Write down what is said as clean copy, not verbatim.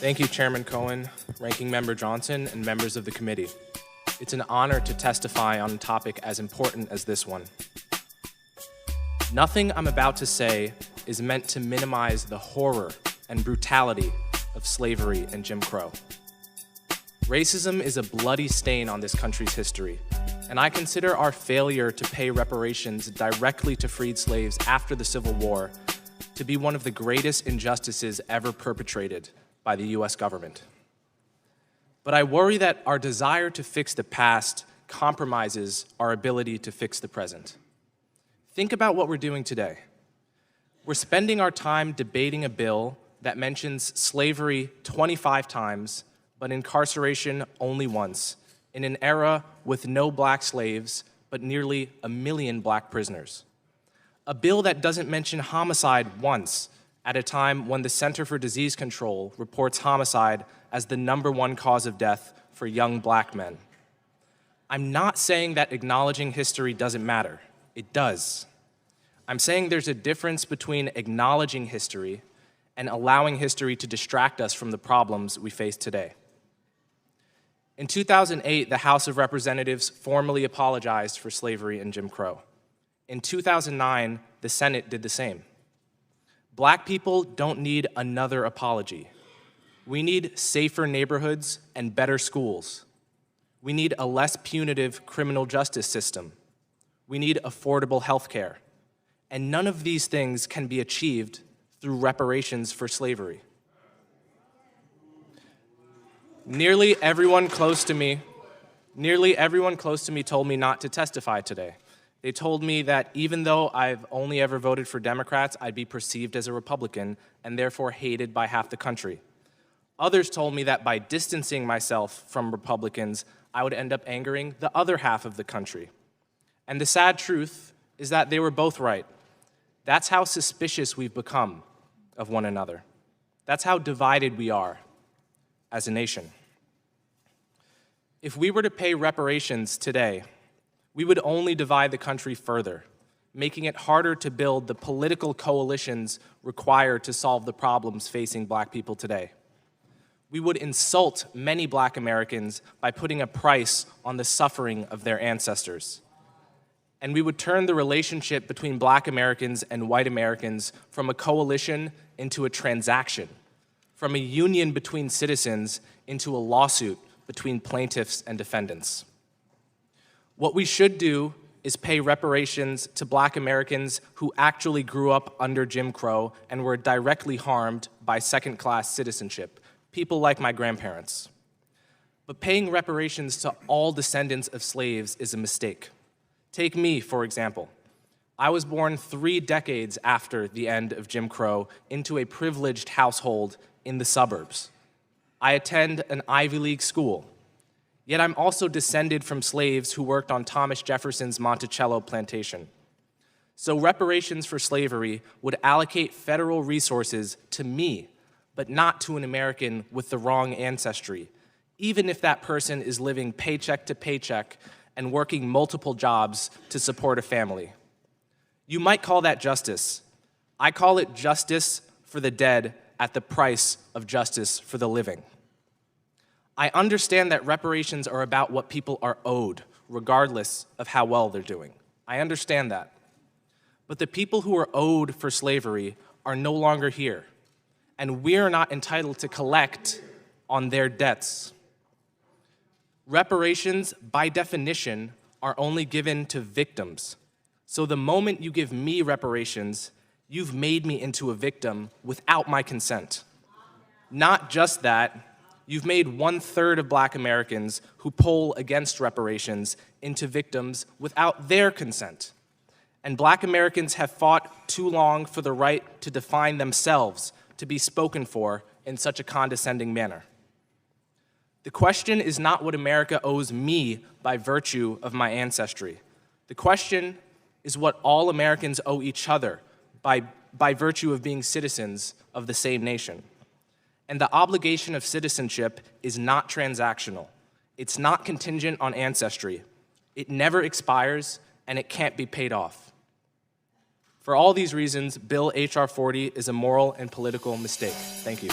Thank you, Chairman Cohen, Ranking Member Johnson, and members of the committee. It's an honor to testify on a topic as important as this one. Nothing I'm about to say is meant to minimize the horror and brutality of slavery and Jim Crow. Racism is a bloody stain on this country's history, and I consider our failure to pay reparations directly to freed slaves after the Civil War to be one of the greatest injustices ever perpetrated by the US government. But I worry that our desire to fix the past compromises our ability to fix the present. Think about what we're doing today. We're spending our time debating a bill that mentions slavery 25 times, but incarceration only once, in an era with no black slaves, but nearly 1 million black prisoners. A bill that doesn't mention homicide once, at a time when the Center for Disease Control reports homicide as the #1 cause of death for young black men. I'm not saying that acknowledging history doesn't matter. It does. I'm saying there's a difference between acknowledging history and allowing history to distract us from the problems we face today. In 2008, the House of Representatives formally apologized for slavery and Jim Crow. In 2009, the Senate did the same. Black people don't need another apology. We need safer neighborhoods and better schools. We need a less punitive criminal justice system. We need affordable health care. And none of these things can be achieved through reparations for slavery. Nearly everyone close to me told me not to testify today. They told me that even though I've only ever voted for Democrats, I'd be perceived as a Republican and therefore hated by half the country. Others told me that by distancing myself from Republicans, I would end up angering the other half of the country. And the sad truth is that they were both right. That's how suspicious we've become of one another. That's how divided we are as a nation. If we were to pay reparations today, we would only divide the country further, making it harder to build the political coalitions required to solve the problems facing black people today. We would insult many black Americans by putting a price on the suffering of their ancestors. And we would turn the relationship between black Americans and white Americans from a coalition into a transaction, from a union between citizens into a lawsuit between plaintiffs and defendants. What we should do is pay reparations to black Americans who actually grew up under Jim Crow and were directly harmed by second-class citizenship, people like my grandparents. But paying reparations to all descendants of slaves is a mistake. Take me, for example. I was born 3 decades after the end of Jim Crow into a privileged household in the suburbs. I attend an Ivy League school. Yet I'm also descended from slaves who worked on Thomas Jefferson's Monticello plantation. So reparations for slavery would allocate federal resources to me, but not to an American with the wrong ancestry, even if that person is living paycheck to paycheck and working multiple jobs to support a family. You might call that justice. I call it justice for the dead at the price of justice for the living. I understand that reparations are about what people are owed, regardless of how well they're doing. I understand that. But the people who are owed for slavery are no longer here, and we're not entitled to collect on their debts. Reparations, by definition, are only given to victims. So the moment you give me reparations, you've made me into a victim without my consent. Not just that, you've made 1/3 of black Americans who poll against reparations into victims without their consent. And black Americans have fought too long for the right to define themselves, to be spoken for in such a condescending manner. The question is not what America owes me by virtue of my ancestry. The question is what all Americans owe each other by virtue of being citizens of the same nation. And the obligation of citizenship is not transactional. It's not contingent on ancestry. It never expires, and it can't be paid off. For all these reasons, Bill H.R. 40 is a moral and political mistake. Thank you.